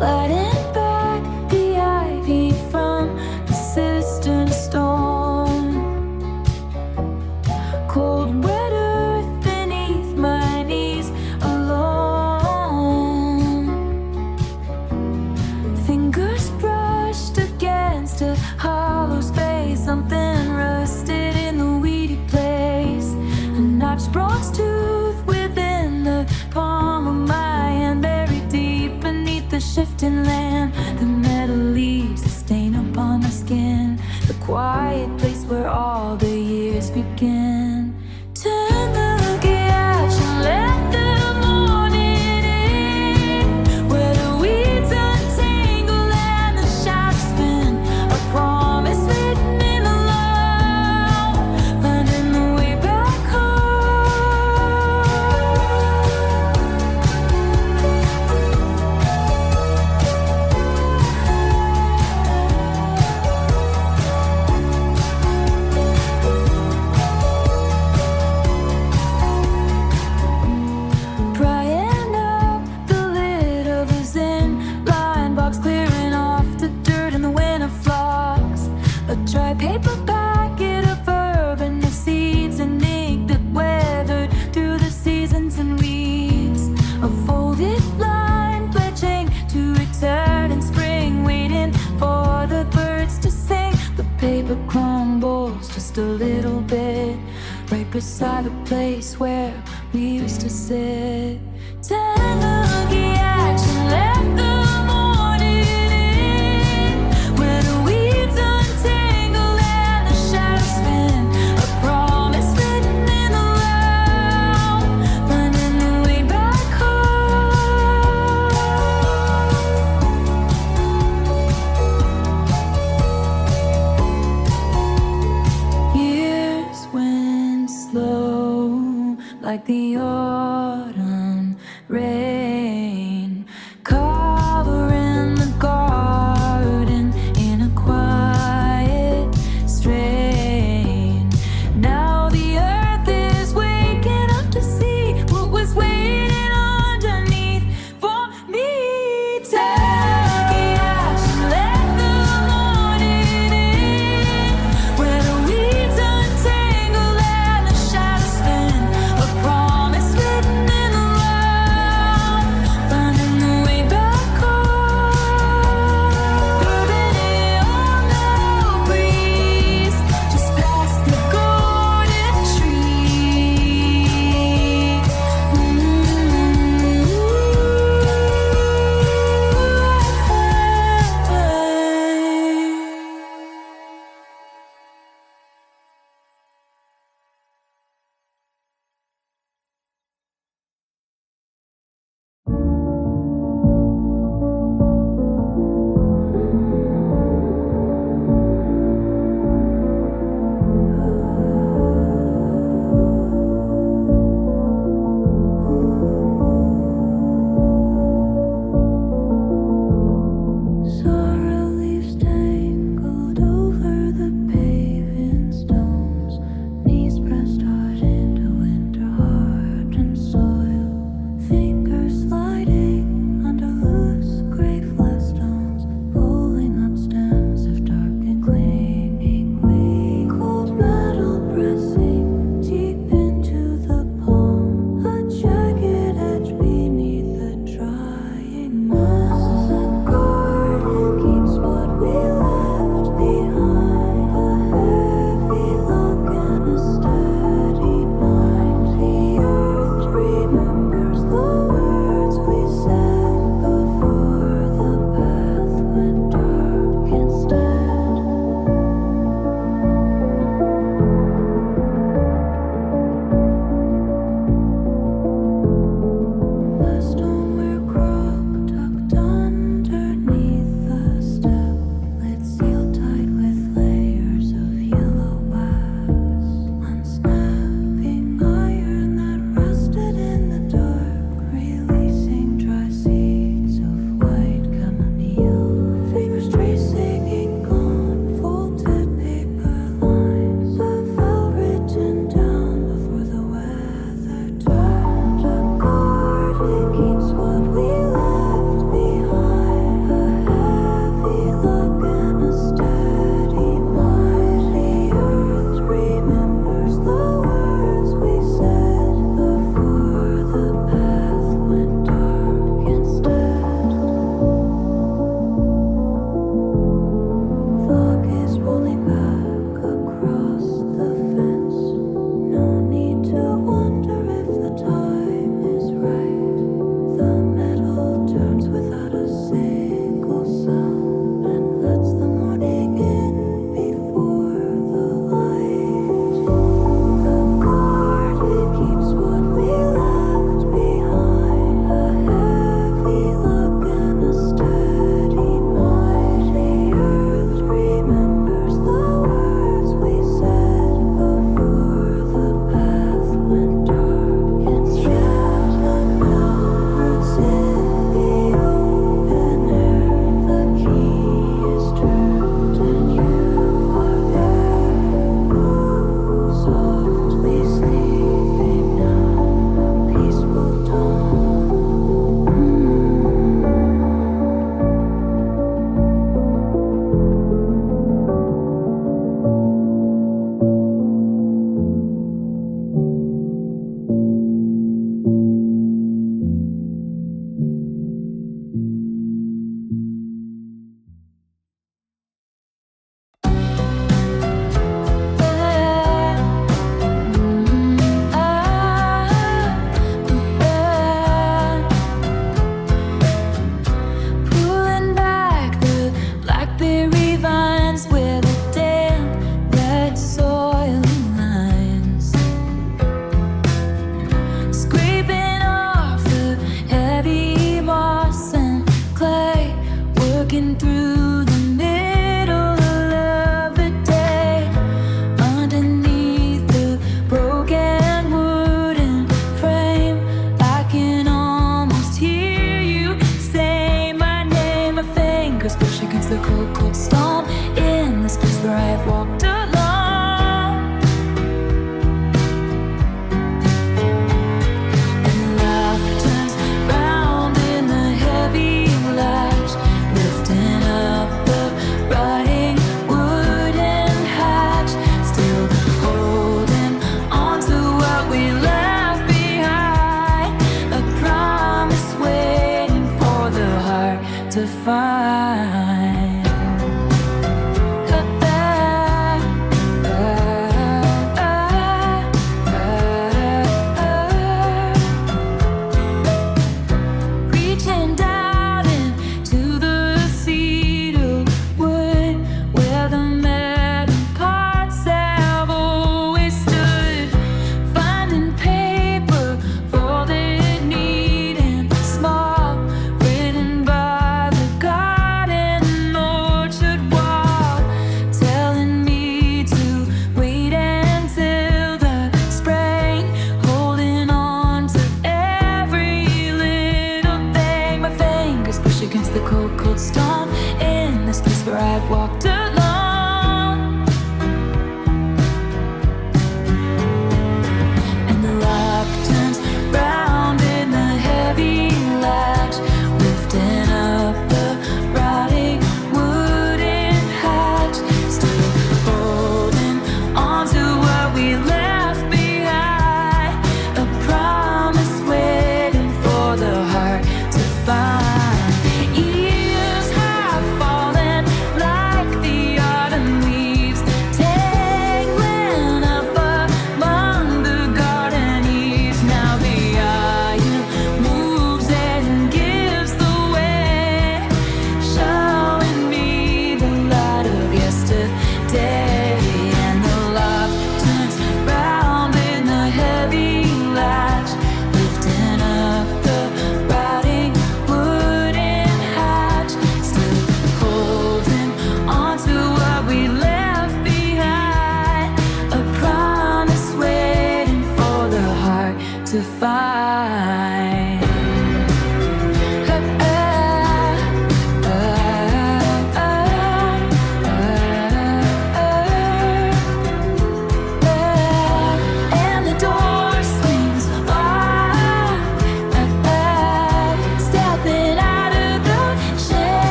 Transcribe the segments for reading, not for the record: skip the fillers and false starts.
Sliding back the ivy from the cistern storm. Cold wet earth beneath my knees alone. Fingers brushed against a hollow space. Something rusted in the weedy place. A notched bronze tooth within the palm of my hand, buried deep beneath the shifting land. The metal leaves a stain upon my skin. The quiet place where all the years begin. Turn the gauge and let the morning in, where the weeds untangle and the shadows spin. A promise written in the love, finding the way back prying up the lid of a zen line box, clearing off the dirt and the winter flocks. A dry paper packet of urban seeds and ink that weathered through the seasons and weeks. A folded line pledging to return in spring, waiting for the birds to sing. The paper crumbles just a little bit, right beside the place where we used to sit. Turn the gauge and let the morning in, where the weeds untangle and the shadows spin. A promise written in the ground, finding the way back home. Years went slow, like the autumn rain, covering the garden in a quiet strain. Now the earth is waking up to see what was waiting underneath for me. Take it out and let the morning in, where the weeds untangle and the shadows spin. A promise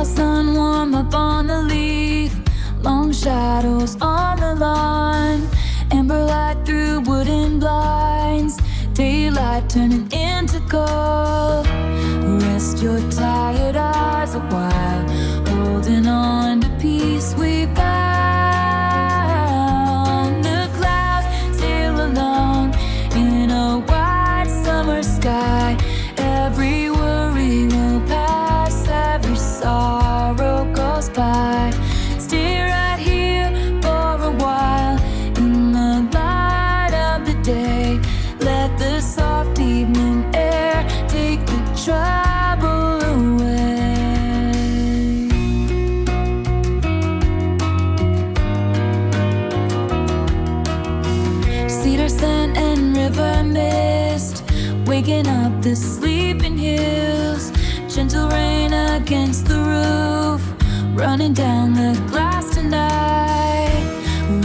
Fall sun warm up on the leaf, long shadows on the lawn, amber light through wooden blinds, daylight turning into gold. Rest your tired eyes a while, holding on to peace we found. The clouds sail along in a wide summer sky. Every worry will pass, every sorrow goes by. Stay right here for a while in the light of the day. Let the soft evening air take the trouble away. Cedar scent and river mist, waking up the sleeping hills. Gentle rain against the roof, running down the glass tonight.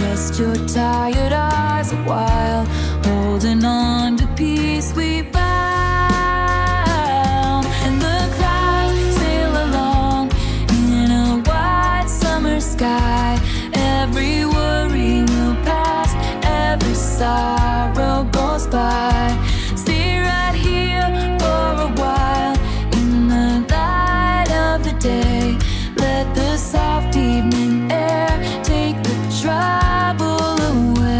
Rest your tired eyes a while, holding on to peace we found. And the clouds sail along in a wide summer sky. Every worry will pass, every sorrow goes by. Stay right here for a while in the light of the day. Let the soft evening air take the trouble away.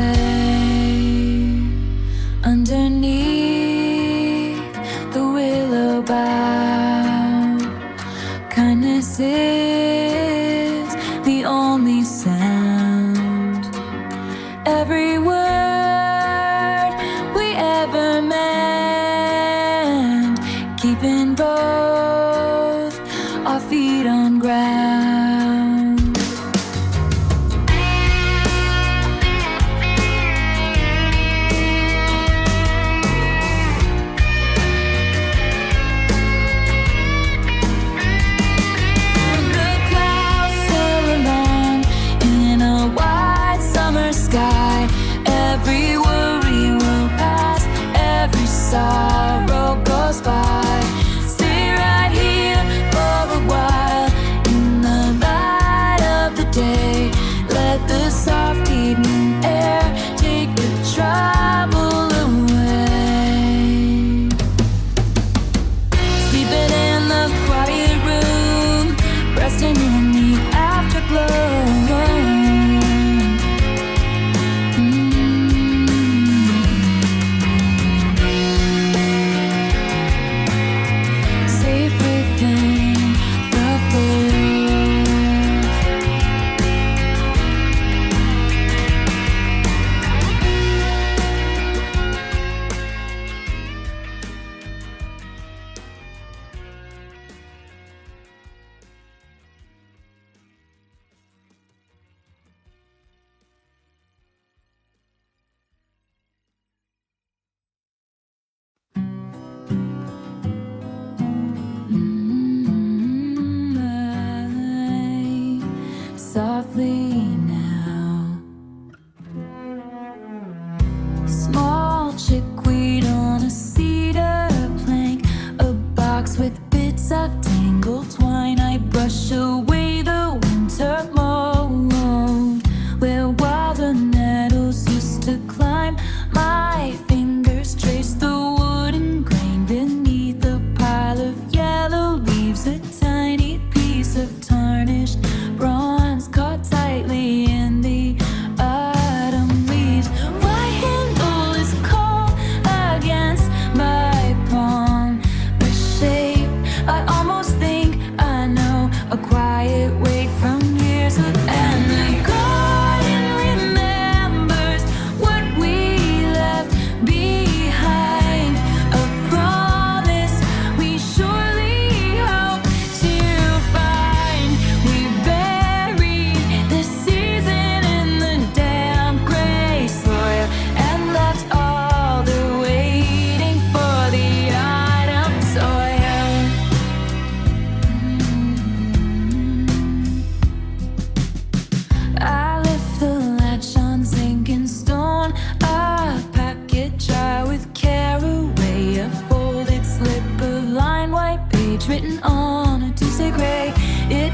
Underneath the willow bough, kindness is the only sound. Every word we ever meant, keeping both our feet on ground. The clouds sail along in a wide summer sky. Every worry will pass, every sorrow goes by. Stay right here for a while in the light of the day. Let the soft evening air take the trouble away. Sleeping in the quiet room, resting in the afterglow. Safe within the foothills. Softly now, small chickweed on a cedar plank, a box with bits of tangled twine. I brush away the winter mold where wilder nettles used to climb. My fingers trace the wooden grain beneath a pile of yellow leaves, a tiny piece of tarnished bronze caught tightly in the autumn leaves. My handle is cold against my palm, the shape I almost think I know, a quiet weight from years of. And the garden remembers what we left behind, a promise we surely hope to find. We buried the season in the damp gray soil and left all the waiting for the autumn soil. I lift the latch on sinking stone, a packet jar with caraway, a folded slip of line white page written on a Tuesday gray. It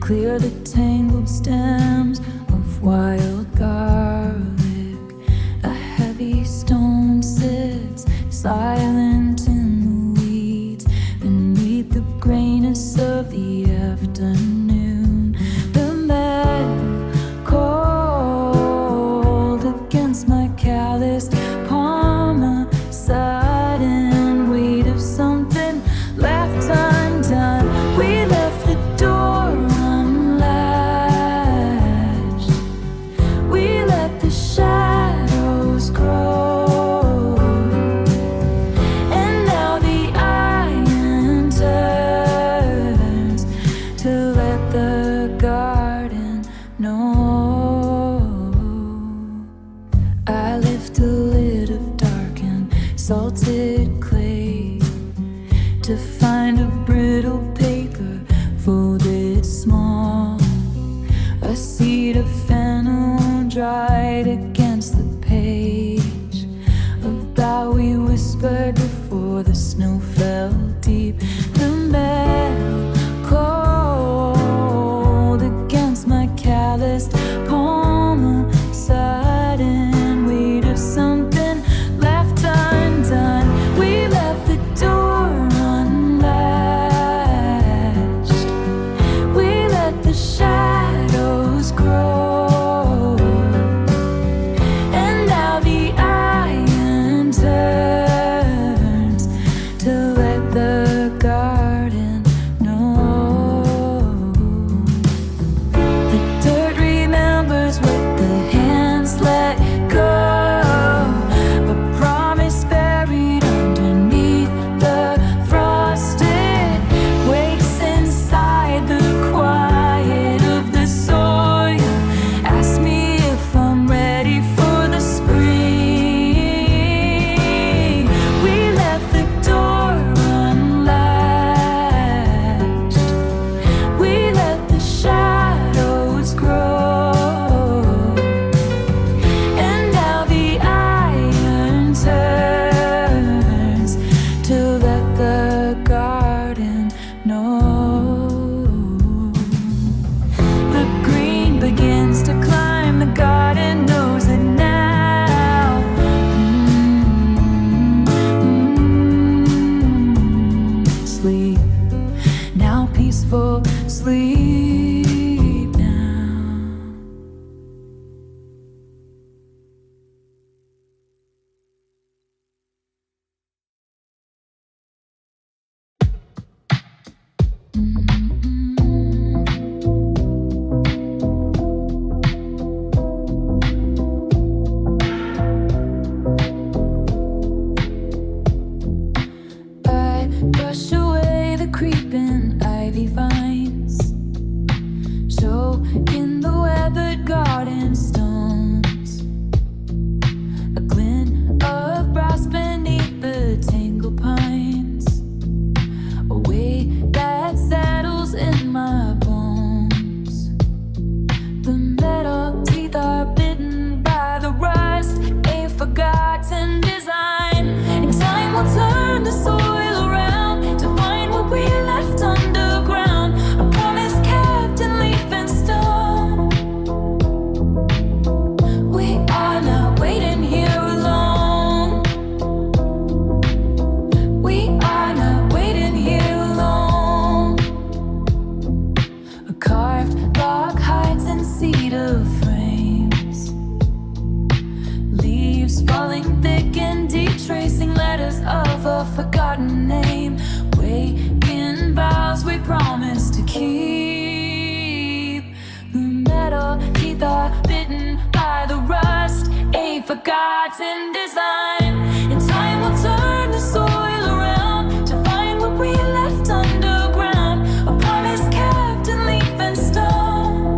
clear the tangled stems of wild garlic. A heavy stone sits silent in the weeds beneath the grayness of the afternoon. The metal cold against my calloused palm, a sudden weight of something left undone. We left the door unlatched. We let the shadows grow, and now the iron turns to let the garden know. I lift a lid of dark and salted clay to find a brittle paper folded small, a seed of fennel dried against the page, about we whispered before the snow fell deep. The metal cold against my calloused palm, a sudden weight of something left undone. We left the door unlatched. We let the shadows grow, and now the iron turns to let the garden know. The dirt remembers what the hands let go, a promise buried underneath the frost. It wakes inside the quiet of the soil. Ask me if I'm ready for the spring. We left the door unlatched. We let the shadows grow, and now the iron turns to let the garden know. The green begins to climb, the garden knows it now. Sleep now, peaceful sleep now. I brush away the creeping ivy vines, show in the weathered garden stones, a glint of brass beneath the tangled pines, a weight that settles in my bones. The metal teeth are bitten by the rust, a forgotten design. And time will turn the soil around to find what we left underground, a promise kept in leaf and stone. We are not waiting here alone. We are not waiting here alone. A carved log hides in cedar frames, leaves falling thick and deep, tracing letters of a forgotten name, waking vows we promised to keep. The metal teeth are bitten by the rust, a forgotten design. And time will turn the soil around to find what we left underground, a promise kept in leaf and stone.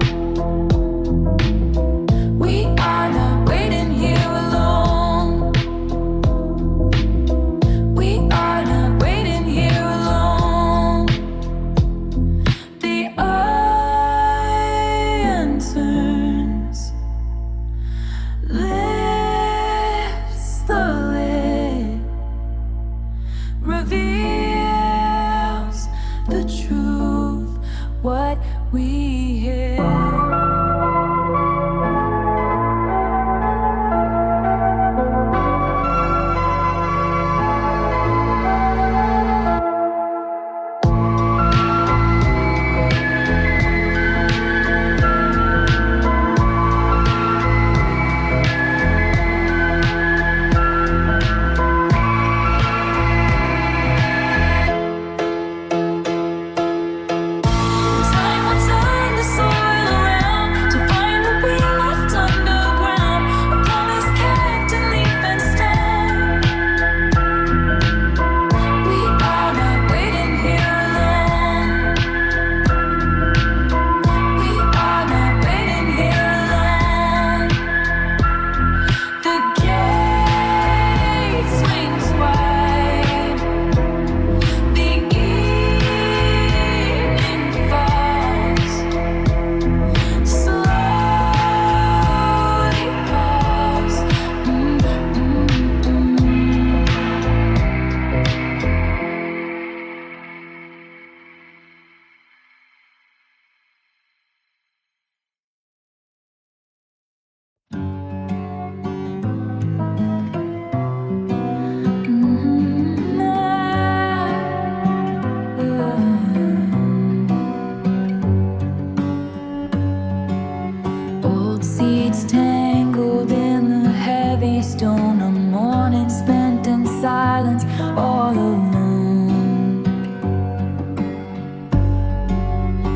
We are not waiting here alone. We are not waiting here alone. The iron turns, lifts what we hear. Old seeds tangled in the heavy stone, a morning spent in silence, all alone.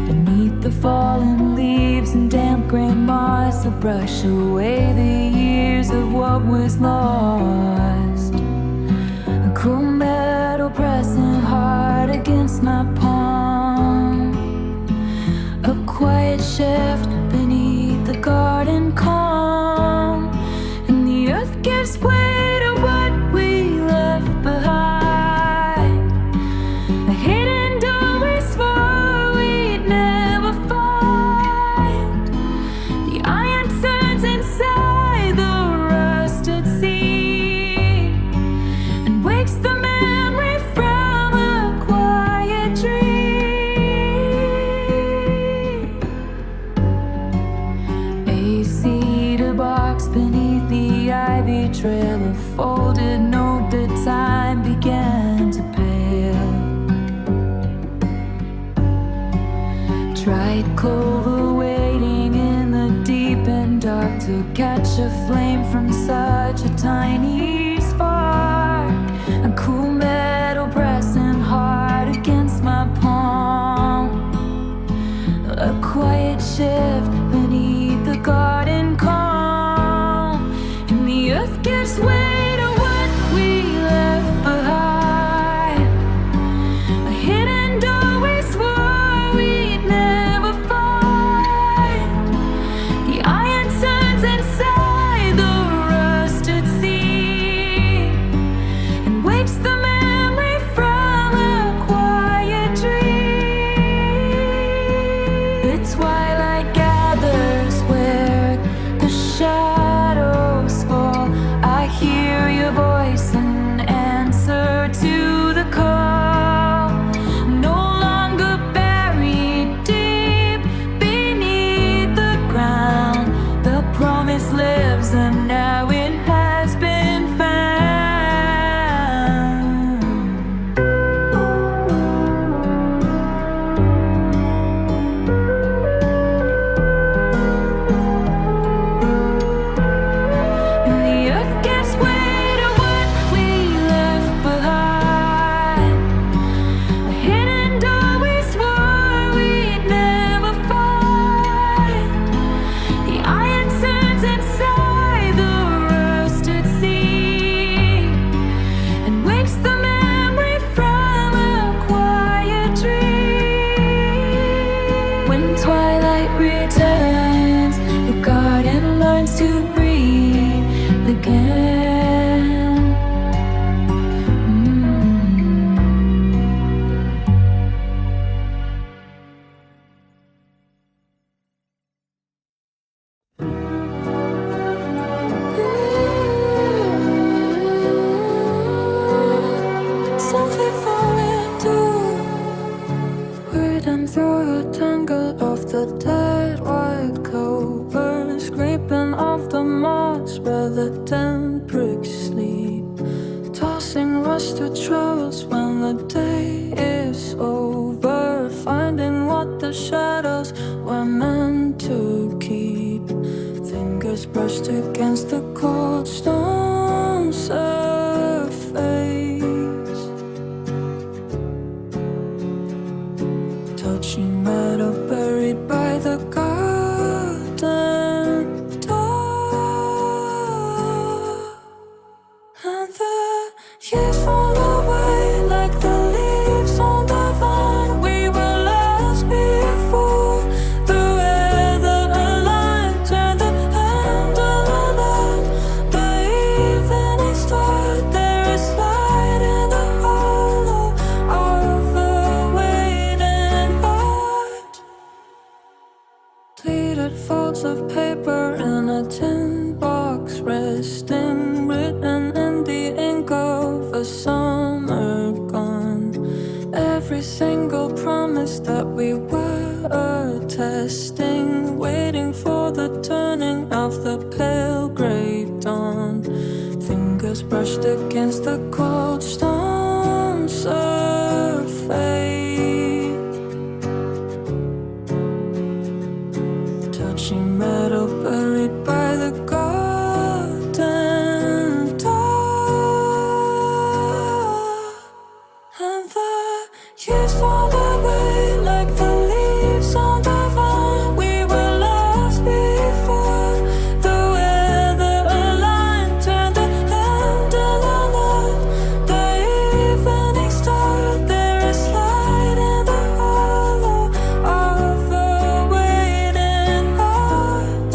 Beneath the fallen leaves and damp gray moss, I brush away the years of what was lost. A cool metal pressing hard against my palm, a quiet shift beneath the garden calm, and the earth gives way to what we left behind. A hidden door we swore we'd never find. The iron turns inside the rusted sea and wakes the memory from a quiet dream. A cedar box beneath the ivy trail, a folded note that time began to pale. Tried clover waiting in the deep and dark to catch a flame from such a tiny spark. A cool metal pressing hard against my palm, a quiet shift beneath the garden calm, and the earth gives way to what we left behind. A hidden door we swore we'd never find. The iron turns inside the rusted sea and wakes the memory from a quiet dream. The twilight gathers where the shadows fall. I hear your voice and answer to the call. No longer buried deep beneath the ground, the promise lives and now it has been found. And the earth gives way to what we left behind. A hidden door we swore we'd never find. The iron turns inside the rusted sea and wakes the memory from a quiet dream. When twilight returns, the garden learns to breathe again. Something falling through, written through your tongue. the dead white cobra, scraping off the moss where the damp bricks sleep, tossing rusted trowels when the day is over, finding what the shadows were meant to keep. Fingers brushed against the cold stone surface, touching metal buried by the garden door. And the years fall away like the leaves on the vine. We were lost before the weather aligned. Turn the handle around the evening star. There is light in the hollow of a waiting heart. Pleated folds of paper in a tin box, resting, written in the ink of a summer gone. Every single promise that we were testing, waiting for the turning of the pale gray dawn. Fingers brushed against the cold stone surface, touching metal buried by the garden door. And the years fall away like the leaves on the vine. We were lost before the weather aligned. Turn the handle on the evening star. There is light in the hollow of a waiting heart.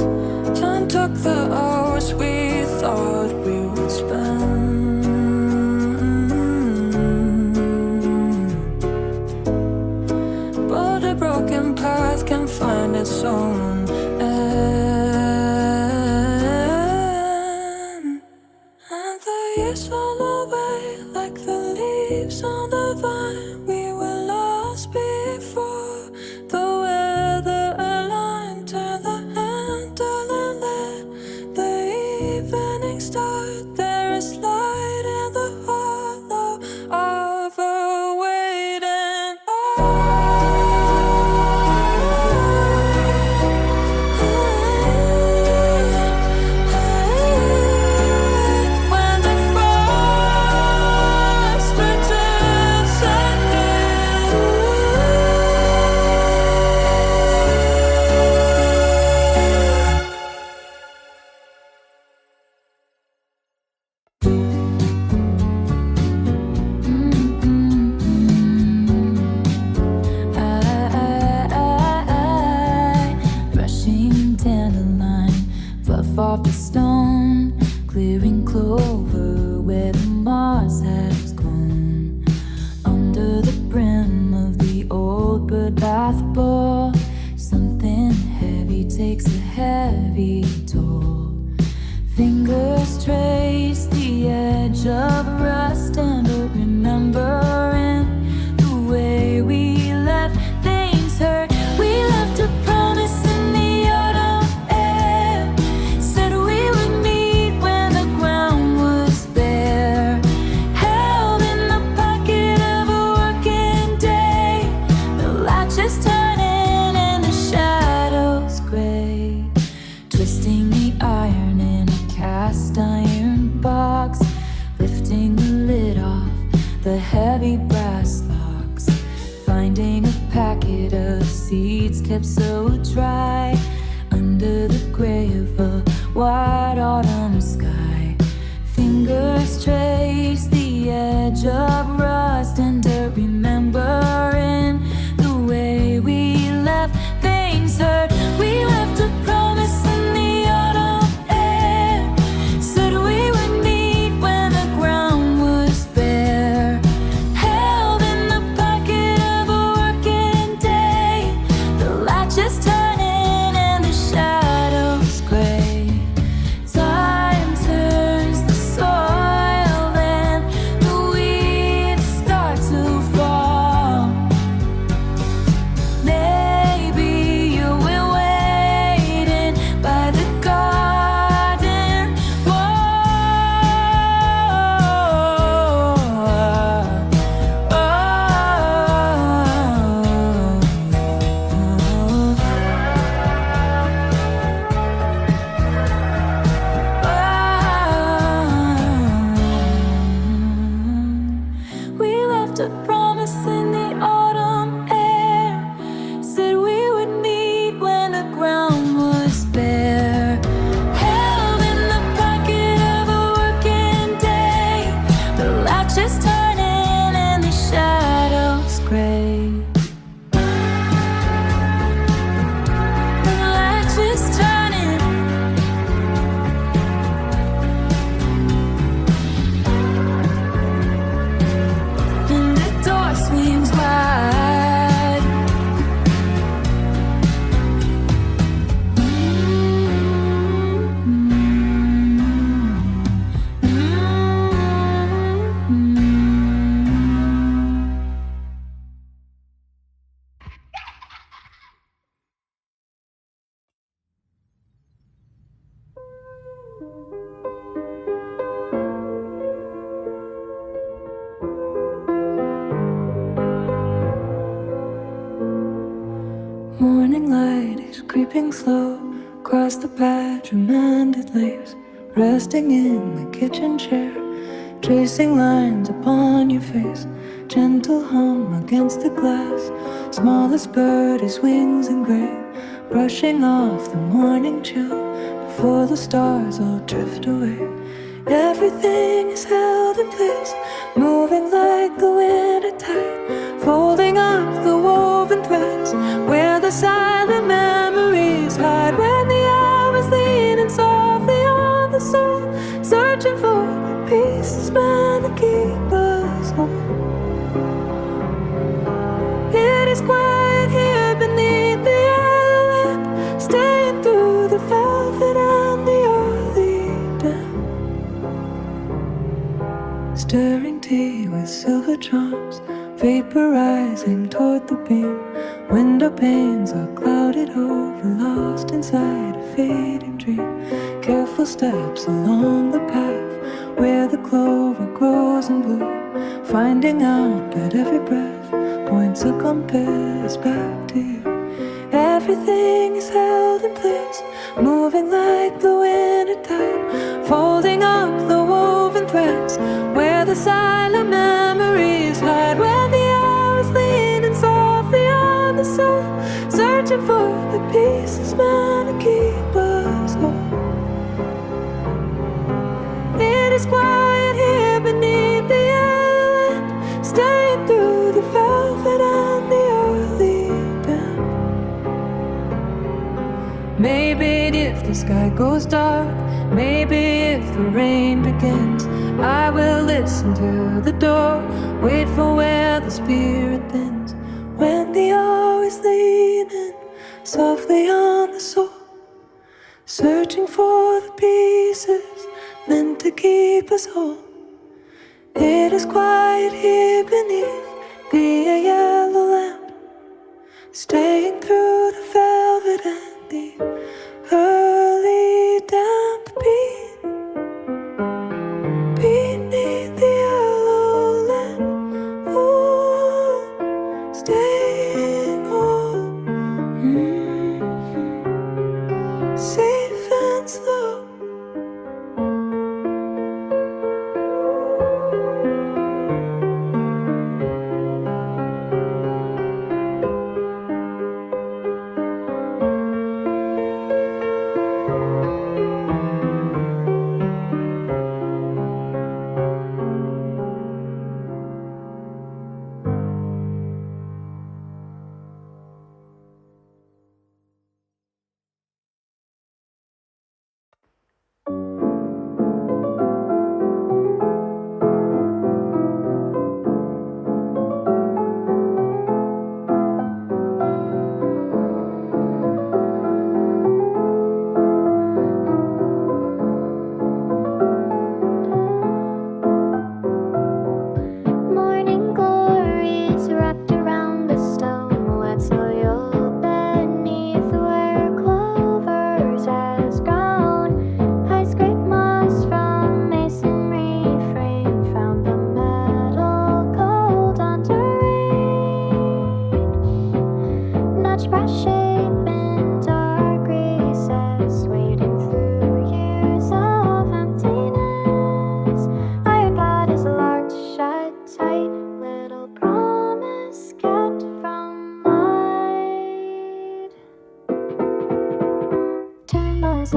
Time took the hours we thought we would spend, but a broken path can find its own end. And the years fall away like the leaves on the vine. We were lost before the weather aligned. Turn the handle and let the evening start. There is light in the hollow of a waiting when the frost returns again. Brushing dandelion, fluff off the stone, clearing clover where the moss has grown. Under the brim of the old bird bath bowl, something heavy takes a heavy toll. Fingers trace the edge of rust and remembering the way we left things hurt. We left a promise in the autumn air, said we would meet when the ground was bare, held in the pocket of a working day. The latches turning and the shadows gray, twisting the iron in a cast iron box, lifting the lid off the heavy brass locks, finding a packet of seeds kept so dry under the gray of a wide autumn sky. Fingers trace the edge of rust and remembering the way we left things hurt. We left a promise in the autumn air, said we would meet when the ground was bare, held in the pocket of a working day. The latches turning and the shadows gray. Time turns the soil and the weed light is creeping slow across the patch of mended leaves, resting in the kitchen chair, tracing lines upon your face, gentle hum against the glass. Smallest bird is wings and gray, brushing off the morning chill before the stars all drift away. Everything is held in place, moving like the winter tide, folding up the woven threads where the silent memories hide. When the hours leaning softly on the soul, searching for the pieces meant to keep us whole. It is quiet here beneath the yellow lamp, staying through the velvet and the early damp. Stirring tea with silver drums, vaporizing toward the beam. Window panes are clouded over, lost inside a fading dream. Careful steps along the path where the clover grows in bloom, finding out that every breath points a compass back to you. Everything is held in place, moving like the winter tide, folding up the woven threads where the silent memories hide. When the hours leaning softly on the soul, searching for the pieces meant to keep us whole. It is quiet here beneath the yellow lamp, staying through the velvet and the early damp. Maybe if the sky goes dark, maybe if the rain begins, I will listen to the door, wait for where the spirit bends. When the hour is leaning softly on the soul, searching for the pieces meant to keep us whole. It is quiet here beneath the yellow lamp, staying through the velvet and the early damp beat. Beneath the yellow lamp, ooh, staying home, safe and slow. Turn us